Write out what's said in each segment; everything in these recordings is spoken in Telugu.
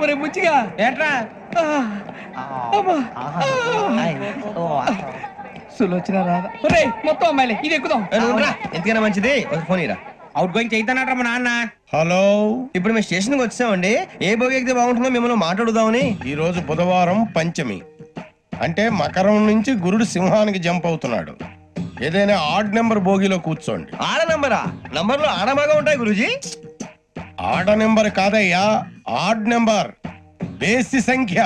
ఒరే బుచ్చిగా ఏంట్రా సులోచన రాదా ఒరే మొత్తం అమ్మాయిలే ఇది ఎక్కుదాం ఎందుకైనా మంచిది ఫోన్ ఇరా అవుట్ గోయింగ్ చేద్దానట్రా మా నాన్న. హలో, ఇప్పుడు మేము స్టేషన్కి వచ్చామండి. ఏ బోగి ఎక్కితే బాగుంటుందో మిమ్మల్ని మాట్లాడుదామని. ఈ రోజు బుధవారం పంచమి, అంటే మకరం నుంచి గురుడు సింహానికి జంప్ అవుతున్నాడు. ఏదైనా ఆడ్ నెంబర్ బోగిలో కూర్చోండి. ఆడ నంబరా? నంబర్లో ఆడబాగా ఉంటాయి గురూజీ. ఆడ నెంబర్ కాదయ్యా, ఆడ్ నెంబర్, బేసి సంఖ్య.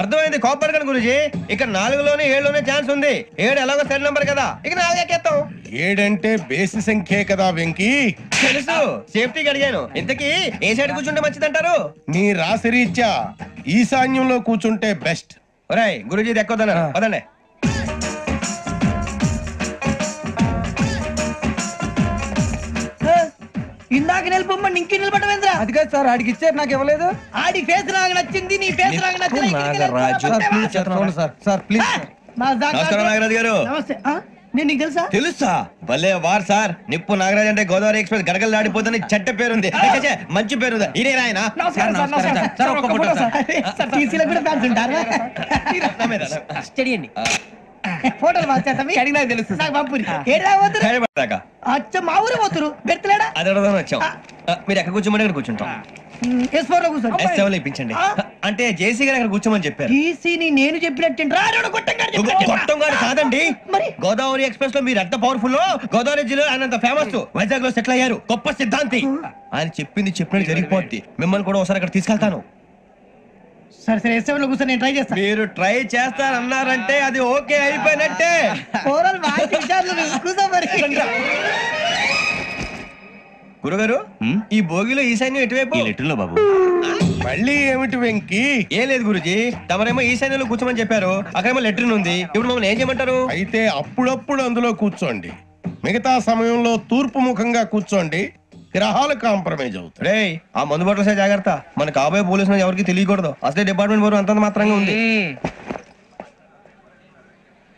అర్థమైంది, కాపర్ కానీ గురూజీ. ఇక్కడ 4లోనే 7లోనే ఛాన్స్ ఉంది. 7 ఎలాగో సెడ్ నంబర్ కదా, ఇక 4 ఎక్కేస్తాం. 7 అంటే బేసి సంఖ్యే కదా వెంకీ. తెలుసు, సేఫ్టీకి అడిగాను. ఇంతకీ ఏ సైడ్ కూర్చుంటే మంచిదంటారు? నీ రాశి రీత్యా ఈశాన్యంలో కూర్చుంటే బెస్ట్. ఒరేయ్ గురూజీ దెక్కొద్దన్నారు, పదండి. ఇందాక నిలబొమ్మని ఇంకే నిలబడమేంద్రా? అది కాదు సార్, ఆడికి ఇచ్చారు నాకు ఇవ్వలేదు. ఆడి ఫేస్ నాకు నచ్చింది, నీ ఫేస్ నాకు నచ్చింది. Sir please. నమస్కారం నాగరాజు గారు. నమస్తే. నేను నీకు తెలుసా? తెలుసా? భలే వార్ సార్. నిప్పు నాగరాజ్ అంటే గోదావరి ఎక్స్ప్రెస్ గడగలు దాడిపోతుంది చెట్ట పేరుంది, మంచి పేరు. ఇదే ఆయన. ఫోటోలు అడిగినా తెలుసు నాకు పంపుని. అచ్చ మా ఊరు పోతురు పెడతలేడా? అది అడగదామని వచ్చాం. మీరు ఎక్కడ కూర్చోమని అక్కడ కూర్చుంటాం. కూర్చోండి. ఇప్పించండి. అంటే జేసీ గారు అక్కడ కూర్చోమని చెప్పారు. నేను చెప్పినట్టు గొట్టం గారు కాదండి, గోదావరి ఎక్స్ప్రెస్ లో మీరు ఎంత పవర్ఫుల్, గోదావరి జిల్లా ఆయన ఫేమస్, వైజాగ్ లో సెటిల్ అయ్యారు, గొప్ప సిద్ధాంతి. ఆయన చెప్పింది చెప్పినట్టు జరిగిపోద్ది. మిమ్మల్ని కూడా ఒకసారి అక్కడ తీసుకెళ్తాను. సరే సరే, ఎస్ఎంలో కూర్చొని నేను ట్రై చేస్తాను. మీరు ట్రై చేస్తారన్నారంటే అది ఓకే అయిపోయినట్టే. గురుగారు, ఈ భోగిలో ఈశాన్యం ఎటువైపు? లెటర్లో బాబు. మళ్ళీ ఏమిటి వెంకీ? ఏం లేదు గురుజీ, తమరేమో ఈశాన్యంలో కూర్చోమని చెప్పారు, అక్కడేమో లెటర్ ఉంది. ఇప్పుడు మమ్మల్ని ఏం చేయమంటారు? అయితే అప్పుడప్పుడు అందులో కూర్చోండి, మిగతా సమయంలో తూర్పు ముఖంగా కూర్చోండి. గ్రహాలు కాంప్రమైజ్ అవుతాయి. రే, ఆ మందు బట్టలసే జాగ్రత్త. మన కాబోయే పోలీసులు ఎవరికి తెలియకూడదు. అసలే డిపార్ట్మెంట్ బోర్ అంతంత మాత్రంగా ఉంది.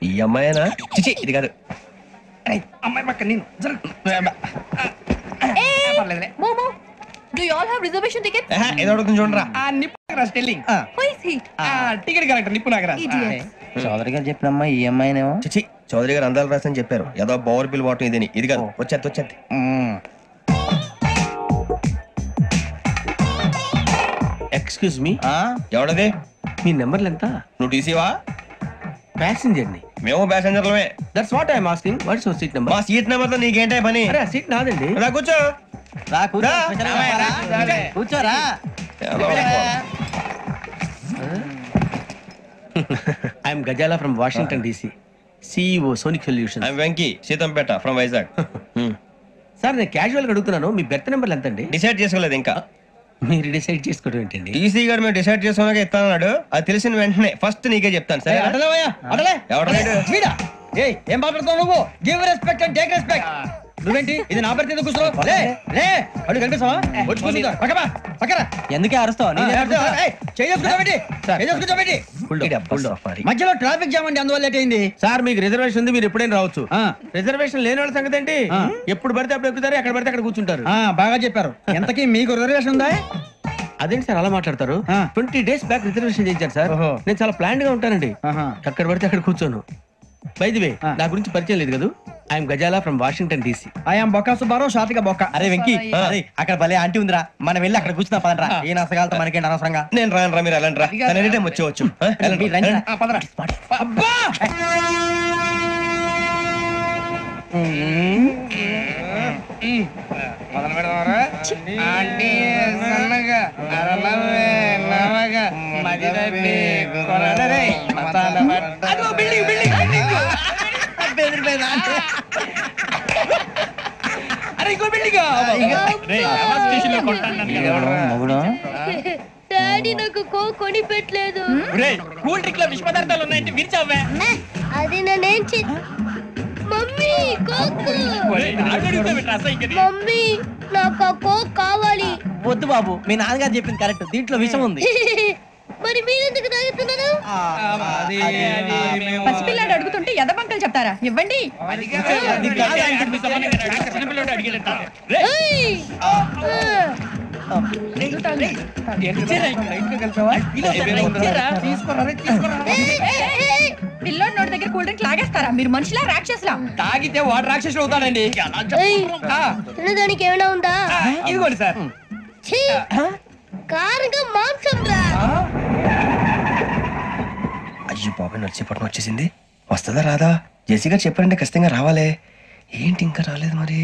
ఈ అమ్మాయినా? చిచి, ఇది కాదు. అమ్మాయి పక్క నేను. Do you all have reservation tickets? ఏదో అడుగుతుంది చూడరా. నిప్పు Nagaraj telling. Who is he? Ticket correct నిప్పు నాగరాజ్. చౌదరి గారు చెప్పినమ్మా ఈ అమ్మాయినేమో. చిచి, చౌదరి గారు అందాలు రాసని చెప్పారు. ఏదో బోర్ బిల్ వాటం ఇదని. ఇది కాదు, వచ్చేది. Excuse me, ఎవడది? మీ నెంబర్లు ఎంత? నువ్వు టీసీవా? ప్యాసింజర్ ని. మేము ప్యాసెంజర్లమే. That's what I'm asking. What's your seat number? మా సీట్ నెంబర్ తో నీకేంటే పని? అరే ఆ సీట్ నాదండి. రా కూర్చో. కూర్చోరా. I'm Ghazala from Washington DC, CEO Sonic Solutions. I'm Venky, Seethampeta from Vizag. Sir నేను క్యాజువల్ గా అడుగుతున్నాను, మీ బెర్త్ నెంబర్లు ఎంత అండి? డిసైడ్ చేసుకోలేదు ఇంకా. మీరు డిసైడ్ చేసుకోవడం ఏంటండి? టీసీ గారు మేము డిసైడ్ చేసుకున్నాక ఇస్తానన్నాడు. అది తెలిసిన వెంటనే ఫస్ట్ నీకే చెప్తాను. సరే ఏం మాట్లాడుతావు నువ్వు? Give respect and take respect. నువ్వేంటి ఇది నా పరిస్థితి కూర్చున్నావు? అడుగు కనిపిస్తావా? వచ్చి కూర్చుంటా. పక్కరా. ఎందుకే అరుస్తావు? మధ్యలో ట్రాఫిక్ జామ్ అండి, అందువల్ల లేట్ అయింది. సార్ మీకు రిజర్వేషన్ ఉంది, మీరు ఎప్పుడైనా రావచ్చు. రిజర్వేషన్ లేని వాళ్ళ సంగతి ఏంటి? ఎప్పుడు పడితే అప్పుడు ఎక్కుతారు, ఎక్కడ పడితే అక్కడ కూర్చుంటారు. బాగా చెప్పారు. ఎంతకీ మీకు రిజర్వేషన్ ఉందా? అదేంటి సార్ అలా మాట్లాడతారు? 20 days బ్యాక్ రిజర్వేషన్ చేయించారు సార్. నేను చాలా ప్లాన్డ్ గా ఉంటానండి, అక్కడ పడితే అక్కడ కూర్చోను. బై ది వే, నా గురించి పరిచయం లేదు కదా, I'm Ghazala from Washington DC. I'm Bokka Subbarao, షాతిక బొక్క. అరే వెంకీ, అక్కడ భలే ఆంటీ ఉందిరా, మనం వెళ్ళి అక్కడ కూర్చున్నా పదరా. ఏ నసగాలతో మనకేంటి అనవసరంగా. నేను రాను రా, మీరు వెళ్ళండి రా. Any time వచ్చేవచ్చు. డాడీ నాకు కొని పెట్టలేదు. కూల్ డ్రింక్ లో విష పదార్థాలు ఉన్నాయంటే విరిచావే. అది నేనేం మమ్మీ కోక్. మమ్మీ నాకు ఆ కోక్ కావాలి. వద్దు బాబు, మీ నాన్నగారు చెప్పింది కరెక్ట్, దీంట్లో విషయం ఉంది. మరి మీరెందుకు తాగుతున్నారు? పసిపిల్లాడు అడుగుతుంటే ఎదబంకలు చెప్తారా? ఇవ్వండి. పిల్లోడి నోటి దగ్గర కూల్ డ్రింక్ లాగేస్తారా మీరు? మనుషులా రాక్షసులా? తాగితే వాడు రాక్షసుడు అవుతాడండి. తినడానికి ఏమైనా ఉందా? ఇదిగోండి సార్. కారంగా మాంసం రా. అయ్యో బాబాయ్ నడిచేపట్నం వచ్చేసింది. వస్తుందా రాదా? జెసి గారు చెప్పారంటే ఖచ్చితంగా రావాలే. ఏంటి ఇంకా రాలేదు మరి?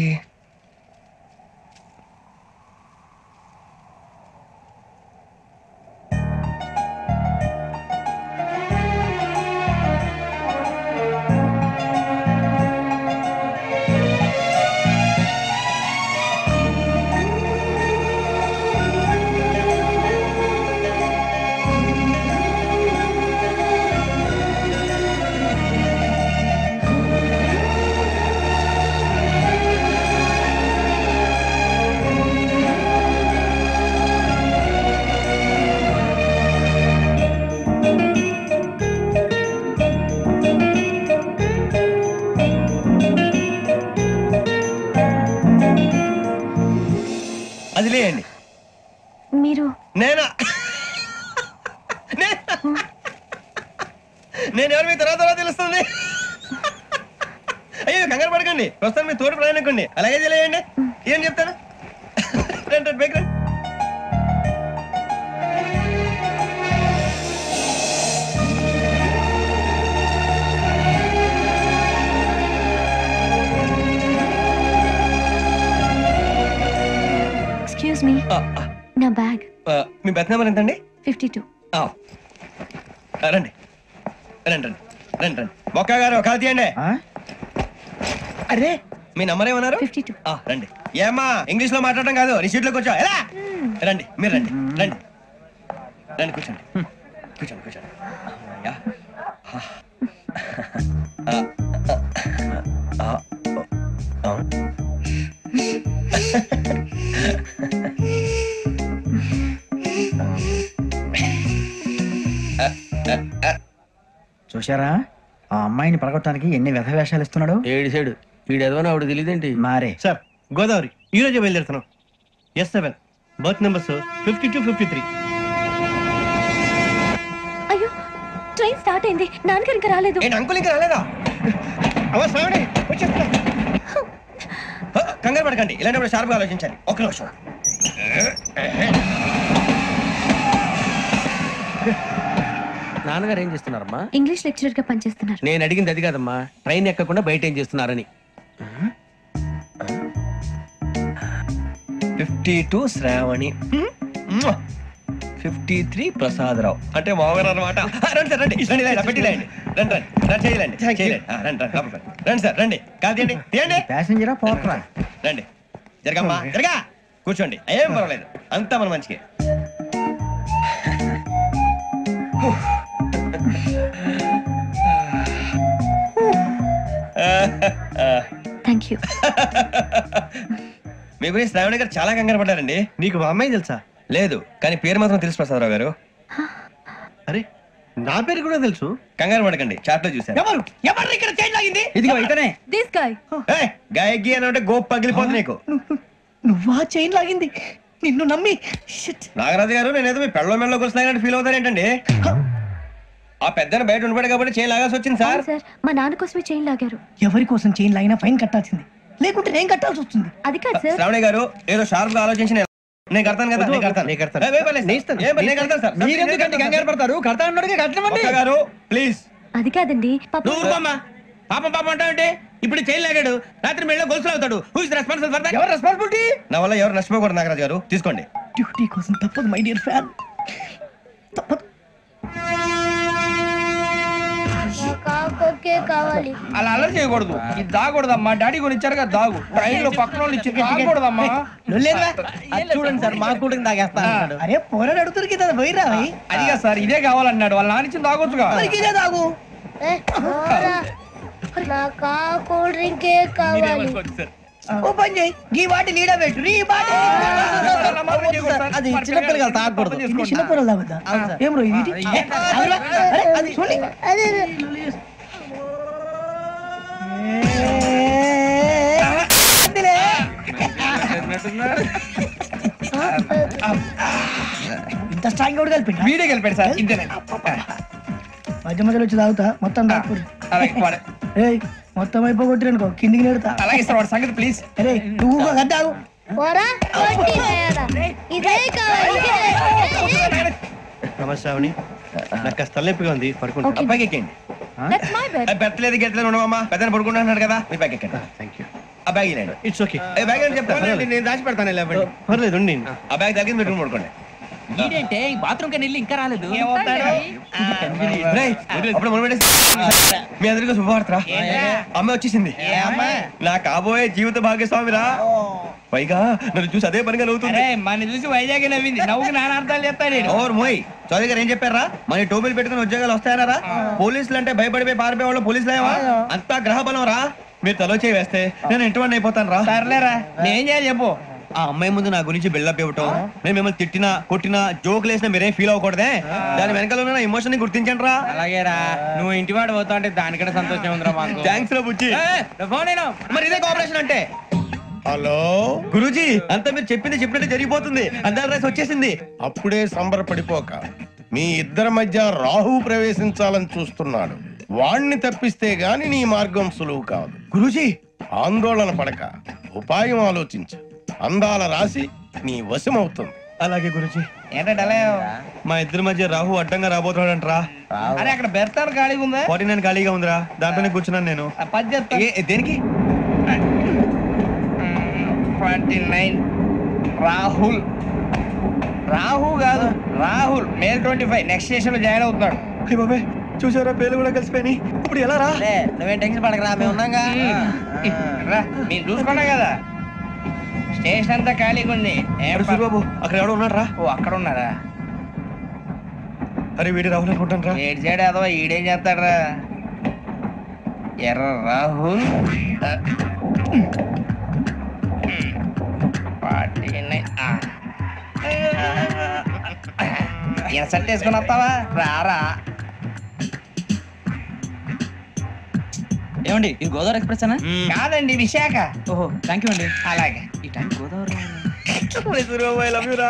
అది లేయండి. మీరు నేనా? నేను ఎవరు మీ తర్వాత తెలుస్తుంది. అయ్యో కంగారు పడకండి, ప్రస్తుతం మీ తోటి ప్రయాణకండి. అలాగే తెలియండి. ఏం చెప్తాను? రండి బైక్ రండి. ఎక్స్క్యూజ్ మీ, నా బ్యాగ్. మీ బెత్ నెంబర్ ఎంతండి? 52. రండి రండి రండి రండి రండి. మొక్క గారు కాల్ తీయండి. అరే మీ నంబర్ ఏమన్నారు? 52. రండి. ఏమ్మా ఇంగ్లీష్ లో మాట్లాడడం కాదు, నీ సీట్లో కూర్చో. ఎలా రండి, మీరు రండి రండి రండి, కూర్చోండి కూర్చోండి కూర్చోండి. అమ్మయ్యా. చూశారా ఆ అమ్మాయిని పడగొట్టడానికి ఎన్ని వ్యధ వేషాలు ఇస్తున్నాడు? ఏడు సైడు వీడు ఎదవని ఆవిడ తెలియదేంటి? మారే సార్ గోదావరి ఈ రోజే బయలుదేరుతున్నాం. S7 berth numbers 52, 53. అయ్యో, ట్రైన్ స్టార్ట్ అయింది. నాన్నగారు ఇంకా రాలేదు. ఏంటి అంకుల్ ఇంకా రాలేదా? కంగారు పడకండి, ఇలాంటప్పుడు షార్ప్గా ఆలోచించాలి. ఒక్క నిమిషం. నాన్నగారు ఏం చేస్తున్నారమ్మా? ఇంగ్లీష్ లెక్చరర్ గా పనిచేస్తున్నారు. నేను అడిగింది అది కాదమ్మా, ట్రైన్ ఎక్కకుండా బయట ఏం చేస్తున్నారని. 52 శ్రావణి, 53 ప్రసాదరావు అంటే మామగారు అనమాట. రండి సార్ రండి రండి, ఇలా పెట్టిలేండి. రండి రండి రండి, చేయలేండి చేయలేండి. రండి రండి రండి సార్ రండి. కాదు తీయండి తీయండి. ప్యాసింజరా పోట్రా? రండి జరగమ్మా జరగా, కూర్చోండి. ఏం పర్వాలేదు, అంతా మన మంచికి. Thank you. మీ గురించి శ్రావణి గారు చాలా కంగారు పడ్డారండి. నీకు మా అమ్మాయి తెలుసా? లేదు, కానీ పేరు మాత్రం తెలుసు ప్రసాదరావు గారు. అరే నా పేరు కూడా తెలుసు. కంగారు పడకండి, చాట్లో చూసాను. ఎవరు ఇక్కడ చైన్ లాగింది? ఇదిగో ఇతనే. This guy. గాయకి అని అంటే గోప్ పగిలిపోతుంది నీకు. నువ్వా చైన్ లాగింది? నిన్ను నమ్మి. నాగరాజు గారు, నేనేదో మీ పెళ్ళ మెళ్ళ గురిసినట్టు ఫీల్ అవుతారేంటండి? ఆ పెద్దని బయట ఉండిపోయాడు కాబట్టి చేయి లాగాల్సి వచ్చింది సార్. సార్, మా నాన్న కోసమే చైన్ లాగారు. ఎవరి కోసం చైన్ లాగినా ఫైన్ కట్టాల్సింది, లేకుంటే నేను కట్టాల్సి వస్తుంది. అది కాదు సార్. శ్రావణి గారు ఏదో షార్ప్ గా ఆలోచించి నేను కడతాను కదా. నేను కడతాను. నేను కడతాను. నేను కడతాను సార్. మీరెందుకంటే కంగారు పడతారు? కడతా అన్నాడుగా, కట్టమండి. ఒక్క గారు ప్లీజ్. అది కాదండి పాపం. నువ్వు ఊరుకోమ్మా. పాపం పాపం అంటావంటే ఇప్పుడు చైన్ లాగాడు, రాత్రి మెళ్ళ గొలుసులు అవుతాడు. Who is responsible for that? ఎవరు రెస్పాన్సిబిలిటీ? నా వల్ల ఎవరు నష్టపోకూడదు నాగరాజు గారు, తీసుకోండి. డ్యూటీ కోసం తప్పదు మై డియర్ ఫ్యాన్, తప్పదు. కావాలి. అలా అల్లరి చేయకూడదు. ఇది దాగకూడదమ్మా. డాడీ కొని ఇచ్చారు కదా, దాగు. ట్రైన్ లో పక్కన వాళ్ళు ఇచ్చి దాగకూడదమ్మా. చూడండి సార్, మా కూడా తాగేస్తా. అరే పోరాడు అడుగుతారు కదా, పోయిరా. అదిగా సార్, ఇదే కావాలన్నాడు. వాళ్ళ నాన్న ఇచ్చింది తాగొచ్చుగా. ఇదే తాగు. నాకు కూల్ డ్రింకే కావాలి. ఓ పని చేయి, ఈ వాటి లీడ పెట్టు. ఈ వాటి అది చిన్నపిల్లలు తాగకూడదు. చిన్నపిల్లలు తాగుతా. ఏం రో ఇది? అది చూడండి. అదే ఇంత స్ట్రాంగ్ కూడా కలిపి వీడే గెలిపాడు సార్ ఇంతేనే మధ్య మధ్యలో వచ్చి తాగుతా మొత్తం తాగుతుంది అలాగే వాడు. ఏయ్ మొత్తం అయిపోగొట్టిరనుకో కిందికి నేడుతా అలాగే సార్ వాడి సంగతి ప్లీజ్. అరే నువ్వు గద్దాగు ఇదే కావాలి నమస్తే ఆవిని నాకు కాస్త తలెప్పిగా ఉంది పడుకుంటా అబ్బాయికి ఎక్కండి. That's my bed. పెట్టలేదు గెట్టలేదు ఉండవమ్మా పెద్దని పడుకుంటున్నాడు కదా మీ బ్యాగ్ ఎక్కండి. థ్యాంక్ యూ ఆ బ్యాగ్ ఇలాండి ఇట్స్ ఓకే బ్యాగ్ అని చెప్తాను నేను దాచి పెడతాను లేవండి. పర్లేదు ఉండి ఆ బ్యాగ్ తగ్గింది పెట్టుకుని పడుకోండి. ఏంటంటే బాత్రూమ్ కని వెళ్ళి ఇంకా రాలేదు. రేయ్, అప్పుడు మొదలు పెట్టేసి మీ అందరికీ శుభవార్తరా అమ్మ వచ్చేసింది. నా కాబోయే జీవిత భాగ్యస్వామిరా. పైగా నన్ను చూసి అదే పనిగా నవ్వుతుంది. మన చూసి వైజాగ్ నవ్వింది. నవ్వుకి నాన్న అర్థాలు చెప్తాడు. ఓర్ మోయ్ చౌదరి గారు ఏం చెప్పారా? మన టోబీలు పెట్టుకుని ఉద్యోగాలు వస్తాయనరా? పోలీసులు అంటే భయపడిపోయి పారిపోయే వాళ్ళు పోలీసులు ఏవా? అంతా గ్రహ బలం రా. మీరు తలో చేయి వేస్తే నేను ఇంటివాడిని అయిపోతాను రా. సర్లేరా నేనేం చేయాలి చెప్పు. ఆ అమ్మాయి ముందు నా గురించి బిల్డప్ ఇవ్వటం, నేను మిమ్మల్ని తిట్టినా కొట్టినా జోకులు వేసినా మీరేం ఫీల్ అవ్వకూడదే. దాని వెనకాల ఉన్న ఎమోషన్ ని గుర్తించండి రా. అలాగేరా నువ్వు ఇంటి వాడు పోతా అంటే దానికంటే సంతోషం ఉందిరా మాకు. థ్యాంక్స్ రా బుజ్జి. ఫోన్ అయినా మరి ఇదే కోఆపరేషన్ అంటే. హలో గురూజీ అంతా మీరు చెప్పింది చెప్పినట్టు జరిగిపోతుంది. అందాల రైస్ వచ్చేసింది. అప్పుడే సంబరపడిపోక మీ ఇద్దరి మధ్య రాహు ప్రవేశించాలని చూస్తున్నాడు. వాణ్ణి తప్పిస్తే గాని నీ మార్గం సులువు కాదు. గురూజీ ఆందోళన పడక ఉపాయం ఆలోచించు. అందాల రాశి నీ వశమవుతుంది. అలాగే గురూజీ. ఏంటంటే మా ఇద్దరి మధ్య రాహు అడ్డంగా రాబోతున్నాడంట్రా. అరే అక్కడ బెర్తాను ఖాళీగా ఉందా? 49 ఖాళీగా ఉందిరా. దాంట్లోనే కూర్చున్నాను నేను. పది చెప్తా. దేనికి? 29 రాహుల్. రాహు కాదు రాహుల్. మే 25 నెక్స్ట్ స్టేషన్ లో జాయిన్ అవుతున్నాడు. అయ్య బాబాయ్ చూసారా పేర్లు కూడా కలిసిపోయినాయి. ఇప్పుడు ఎలా రా? నువ్వేం టెన్షన్ పడకరా మేము ఉన్నాగా. మీరు చూసుకున్నా కదా స్టేషన్ అంతా ఖాళీగా ఉంది. సూరిబాబు అక్కడ ఎవడో ఉన్నాడు రా. ఓ అక్కడ ఉన్నారా? అరే వీడి రాహుల్ అనుకుంటాను రా. ఏడు సైడ్ అదో ఈడేం చేస్తాడరా? ఎర్ర రాహుల్ 49 ఎసట్ వేసుకుని వస్తావా? రారా. ఏమండి ఇది గోదావరి ఎక్స్ప్రెస్ అనా? కాదండి విశాఖ. ఓహో థ్యాంక్ యూ అండి. అలాగే ఈ time Godavari Suribabu I love you రా.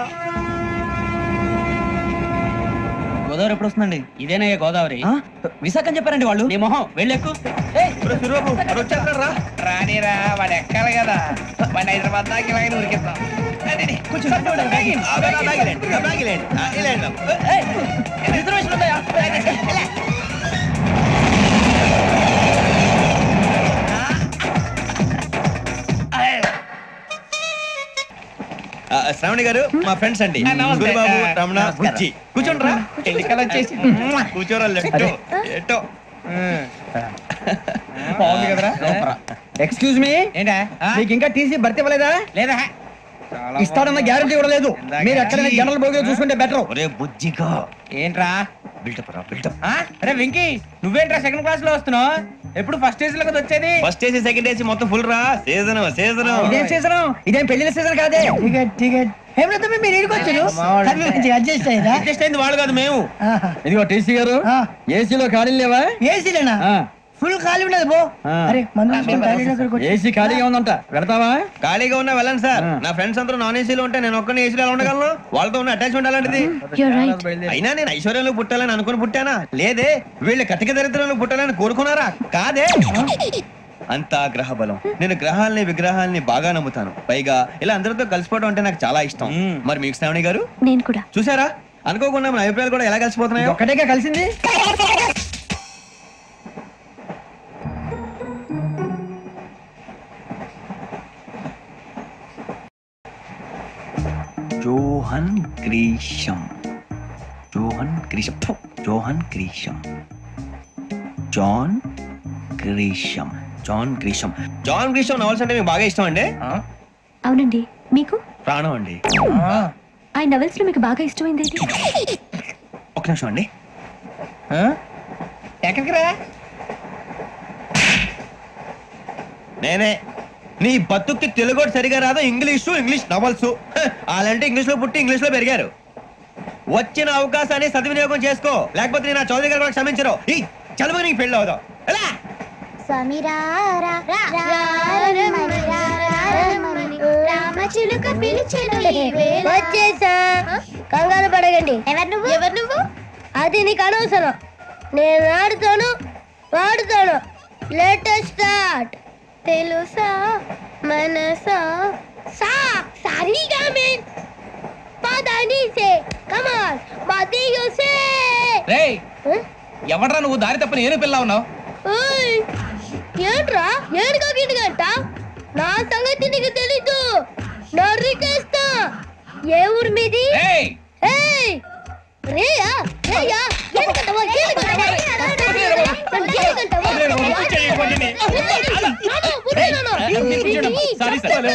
గోదావరి ఎప్పుడు వస్తుందండి? ఇదేనయ్యా గోదావరి. విశాఖ అని చెప్పారండి వాళ్ళు. నీ మొహం వెళ్ళెక్కు. సూరిబాబు వచ్చేస్తాడు రా. రానిరా వాడు ఎక్కాలి కదా. వాడిని హైదరాబాద్ దాకా ఇలాగే ఉరికిద్దాం. రిజర్వేషన్ ఉన్నాయా? శ్రావణి గారు మా ఫ్రెండ్స్ అండి. గురుబాబు రమణ బుజ్జి. కూర్చోండి రా. ఎన్నికలు వచ్చేసి కూర్చోరా. లెట్టో ఎట్టో బాగుంది కదరా. ఎక్స్క్యూజ్ మీ, ఏంటా? మీకు ఇంకా టీసీ భర్తీ ఇవ్వలేదా? లేదా ఇస్తాడన్న గ్యారంటీ కూడా లేదు. మీరు ఎక్కడైనా జనరల్ బోగిలో చూసుకుంటే బెటర్. ఒరే బుజ్జిగా ఏంట్రా బిల్డప్ రా బిల్డప్. అరే వెంకీ నువ్వేంట్రా సెకండ్ క్లాస్ లో వస్తున్నావు? ఎప్పుడు ఫస్ట్ ఏజ్ లో కదా వచ్చేది? ఫస్ట్ ఏసీ సెకండ్ ఏసీ మొత్తం ఫుల్ రా. Season season. ఇదేం సీజన్? ఇదేం పెళ్లిన సీజన్ కాదే. టికెట్ టికెట్ ఏమిటో మీరు ఇరుకొచ్చారు అడ్జస్ట్ అయ్యారా? అడ్జస్ట్ అయింది వాళ్ళు కాదు మేము. ఇదిగో టీసీ గారు ఏసీలో ఖాళీ లేవా? ఏసీలేనా? ఫుల్ ఖాళీ ఉన్నది బో. అరే ఏసీ ఖాళీగా ఉందంట, వెళ్తావా? ఖాళీగా ఉన్నా వెళ్ళండి సార్. నా ఫ్రెండ్స్ అందరూ నాన్ ఏసీలో ఉంటే నేను ఒక్కనే ఏసీలో ఎలా ఉండగలను? వాళ్ళతో ఉన్న అటాచ్మెంట్ అలాంటిది. అయినా నేను ఐశ్వర్యంలో పుట్టాలని అనుకుని పుట్టానా? లేదే. వీళ్ళు కటిక దరిద్రంలో పుట్టాలని కోరుకున్నారా? కాదే. అంతా గ్రహ బలం. నేను గ్రహాలని విగ్రహాలని బాగా నమ్ముతాను. పైగా ఇలా అందరితో కలిసిపోవడం అంటే నాకు చాలా ఇష్టం. మరి మీకు శ్రావణి గారు? నేను కూడా. చూసారా అనుకోకుండా మన అభిప్రాయాలు కూడా ఎలా కలిసిపోతున్నాయి. ఒక్కటేగా కలిసింది. Johan Grisham. Johan Grisham. Johan Grisham. John Grisham. John Grisham. John Grisham novels అంటే మీకు బాగా ఇష్టం అండి? అవునండి. మీకు? ప్రాణం అండి. ఆ నవల్స్ లో మీకు బాగా ఇష్టమైంది ఏంటి? ఒక నిమిషం అండి. ఎక్కడికి రా? నేనే. నీ బతుక్కి తెలుగు సరిగా రాదు. English novels. అలాంటి ఇంగ్లీష్ లో పుట్టి ఇంగ్లీష్ లో పెరిగారు. వచ్చిన అవకాశాన్ని సద్వినియోగం చేసుకో, లేకపోతే నేను చౌదరి గారు కూడా క్షమించరు. ఈ చదువు నీకు పెళ్ళి అవుదాం. ఎలా రామచిలుక పిలిచెను వచ్చేసా. కంగారు పడగండి. ఎవరు నువ్వు? అది నీకు అనవసరం. నేను ఆడుతాను వాడుతాను. Latest start. తెలుసా మనసా సా సారీగా మీన్ పదని సే కమాన్ మదియు సే. రేయ్ ఎవడ్రా నువ్వు? దారి తప్ప నేను పిల్ల ఉన్నావు. ఓయ్ ఏంట్రా ఏడుగా గిడుగంట? నా సంగతి నీకు తెలీదు. నరికేస్తా. ఏ ఊరు మీది? రేయ్ ఏయ్ రేయా రేయా ఏడుగంటవా ఏడుగంటవా సారీ సార్.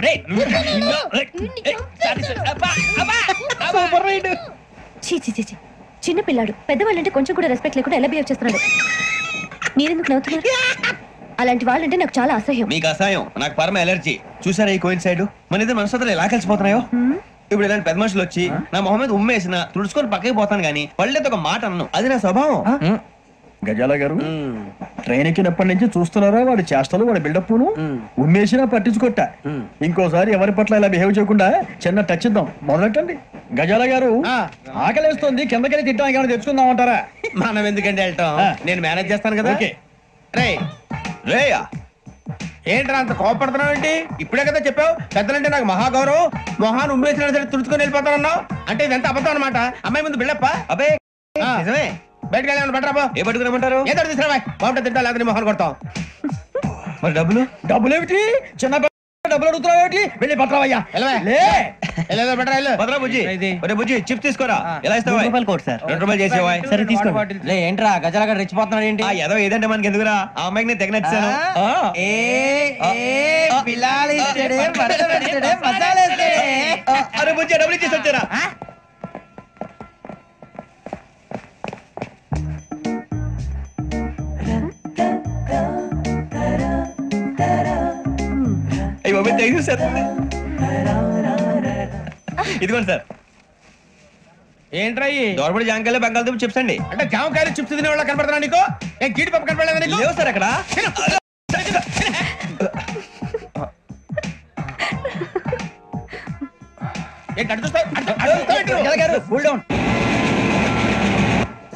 రేయ్ సూపర్ రైడ్. చీ చీ చీ చీ. చిన్న పిల్లాడు పెద్దవాళ్ళంటే కొంచెం కూడా రెస్పెక్ట్ లేకుండా ఎలా బిహేవ్ చేస్తున్నాడు. మీరెందుకు నవ్వుతున్నారు? అలాంటి వాళ్ళంటే నాకు చాలా అసహ్యం. మీకు అసహాయం, నాకు పరమ ఎలర్జీ. చూసారా ఈ కోయిన్ సైడ్ మన ఇద్దరు మనసులో ఎలా కలిసిపోతున్నాయో. ఇప్పుడు ఇలాంటి పెద్ద మనుషులు వచ్చి నా మొహం మీద ఉమ్మేసిన తుడుచుకొని పక్కకి పోతాను గానీ పళ్ళేతో ఒక మాట అన్ను. అది నా స్వభావం. గజాల గారు ట్రైన్ ఎక్కినప్పటి నుంచి చూస్తున్నారా వాడి చేష్టలు వాడి బిల్డప్ను. ఉమ్మేసినా పట్టించుకోట. ఇంకోసారి ఎవరి పట్ల ఇలా బిహేవ్ చేయకుండా చిన్న టచ్ ఇద్దాం. మొదలెట్టండి. గజాల గారు ఆకలేస్తుంది, కిందకెళ్ళి తిట్టడానికి ఏమైనా తెచ్చుకుందాం అంటారా? మనం ఎందుకంటే వెళ్తాం, నేను మేనేజ్ చేస్తాను కదా. రే రేయా ఏంట్రా అంత కోపడుతున్నావు ఏంటి? ఇప్పుడే కదా చెప్పావు పెద్దలంటే నాకు మహాగౌరవం. మొహాన్ని ఉమ్మేసిన సరే తుడుచుకొని వెళ్ళిపోతానన్నావు. అంటే ఇదంతా అబద్ధం అనమాట. అమ్మాయి ముందు బిళ్ళప్ప. అబ్బే నిజమే. బయటకు వెళ్ళి బెటరా. ఏ పట్టుకురమ్మంటారు? ఏదో తీసుకురా బాగుంటుంది. తింటా లేదా మొహాన్ని కొడతాం. మరి డబ్బులు? డబ్బులు ఏమిటి? చిన్న డబ్బులు అడుగుతున్నావు ఏమిటి? వెళ్ళి పట్టరావయ్యా. బెటరా భద్రా బుజ్జి, ఒరే బుజ్జి చిప్స్ తీసుకోరా. ఎలా ఇస్తావా? ₹2 చేసేవా? సరే తీసుకోండి. లే ఏంట్రా గజాల గారు రెచ్చిపోతున్నాడు ఏంటి? ఏదో ఏదంటే మనకి ఎందుకురా. ఆ అమ్మాయికి నేను తెగ నచ్చాను. అరే బుజ్జి డబ్బులు ఇచ్చేసి వచ్చారా? అయ్యో థ్యాంక్ యూ సార్. ఇదిగోండి సార్. ఏంట్రా దోరబడి జాంకాయలు బంగాళదుంప చిప్స్ అండి. అంటే జామకాయలు చిప్స్ తినే వాళ్ళ కనపడుతున్నా నీకు? ఏం జీడిపప్పు కనపడలేదా నీకు? లేవు సార్ అక్కడ.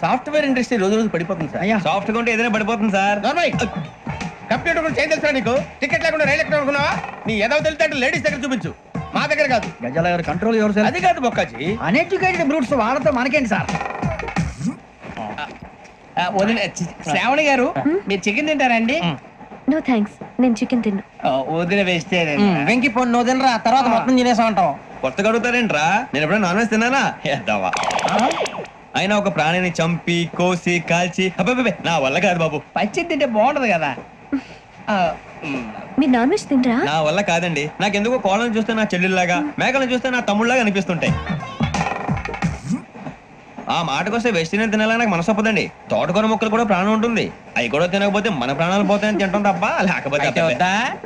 సాఫ్ట్వేర్ ఇండస్ట్రీ రోజు రోజు పడిపోతుంది సార్. సాఫ్ట్ గా ఉంటే ఏదైనా పడిపోతుంది సార్. కంప్యూటర్ గురించి ఏం తెలుసా నీకు? టికెట్ లేకుండా రైలు ఎక్కడ అనుకున్నావా? నీ ఏదో తెలితే అంటే లేడీస్ దగ్గర చూపించు, మా దగ్గర కాదు. గజాల గారు కంట్రోల్ ఎవరు సార్? అది కాదు బొక్కాజీ. అన్ఎడ్యుకేటెడ్ బ్రూట్స్ వాళ్ళతో మనకేంటి సార్? శ్రావణి గారు మీరు చికెన్ తింటారండి? నో థ్యాంక్స్, నేను చికెన్ తిన్నా. వదిన వేస్తే వెంకి పొన్ను నువ్వు తినరా, తర్వాత మొత్తం తినేసా ఉంటాం. కొత్తగా అడుగుతారేంట్రా? నేను ఎప్పుడైనా నాన్ వెజ్ తిన్నానా? ఎద్దావా. అయినా ఒక ప్రాణిని చంపి కోసి కాల్చి అబ్బాయి నా వల్ల కాదు బాబు. పచ్చి తింటే బాగుంటది కదా. మీరు నాన్ వెజ్ తినరా? నా వల్ల కాదండి. నాకెందుకో కోళ్ళని చూస్తే నా చెల్లెల్లాగా, మేకలను చూస్తే నా తమ్ముళ్ళలాగా అనిపిస్తుంటాయి. ఆ మాటకొస్తే వెస్టిరియన్ తినాలని నాకు మనసు ఒప్పదండి. తోటకూర మొక్కలు కూడా ప్రాణం ఉంటుంది. అవి కూడా తినకపోతే మన ప్రాణాలు పోతాయని తింటాం తప్ప లేకపోతే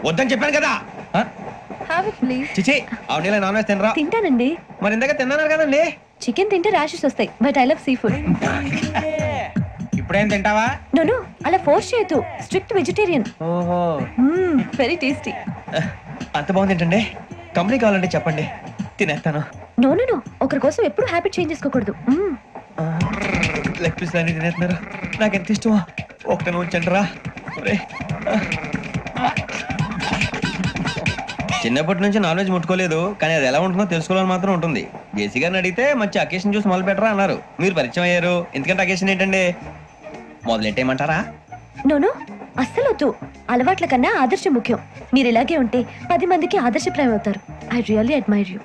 వద్దని చెప్పాను కదా. చిచి అవునీ నాన్ వెజ్ తినరా? తింటానండి. మరి ఇందాక తిన్నాను కదండి. చికెన్ తింటే ర్యాషెస్ వస్తాయి, but I love sea food. ఇప్పుడేం తింటావా? నో అలా ఫోర్స్ చేయొద్దు. Strict vegetarian. ఓహో వెరీ టేస్టీ. అంత బాగుంది ఏంటండి? కంపెనీ కావాలంటే చెప్పండి, తినేస్తాను. నో ఒకరి కోసం ఎప్పుడు హ్యాబిట్ చేంజ్ చేసుకోకూడదు. లెగ్ పీస్ అన్ని తినేస్తున్నారు. నాకు ఎంత ఇష్టమో ఒకటి ఉంచండిరా. చిన్నప్పటి నుంచి నాన్ వెజ్ ముట్టుకోలేదు, కానీ అది ఎలా ఉంటుందో తెలుసుకోవాలని మాత్రం ఉంటుంది. జేసీ గారిని అడిగితే మంచి అకేషన్ చూసి మొదలు పెట్టరా అన్నారు. మీరు పరిచయం అయ్యారు, ఎందుకంటే అకేషన్ ఏంటండి? మొదలెట్టేయమంటారా? నో అస్సలు వద్దు. అలవాట్ల కన్నా ఆదర్శం ముఖ్యం. మీరు ఇలాగే ఉంటే 10 మందికి ఆదర్శప్రాయం అవుతారు. I really admire you.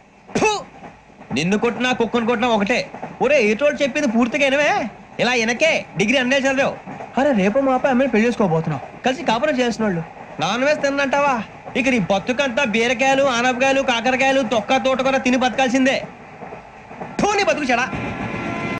నిన్ను కొట్టినా కుక్కను కొట్టినా ఒకటే. ఒరే ఏటోళ్ళు చెప్పింది పూర్తిగా వినవే. ఇలా వెనకే డిగ్రీ అన్నే చదివావు. అరే రేపు మా అబ్బాయి అమ్మాయిని పెళ్లి చేసుకోబోతున్నావు, కలిసి కాపురం చేసిన వాళ్ళు. నాన్ వెజ్ తిన్నంటావా? ఇక నీ బతుకంతా బీరకాయలు ఆనపకాయలు కాకరకాయలు తొక్క తోట కూడా తిని బతకాల్సిందే. నీ బతుకు చెడా.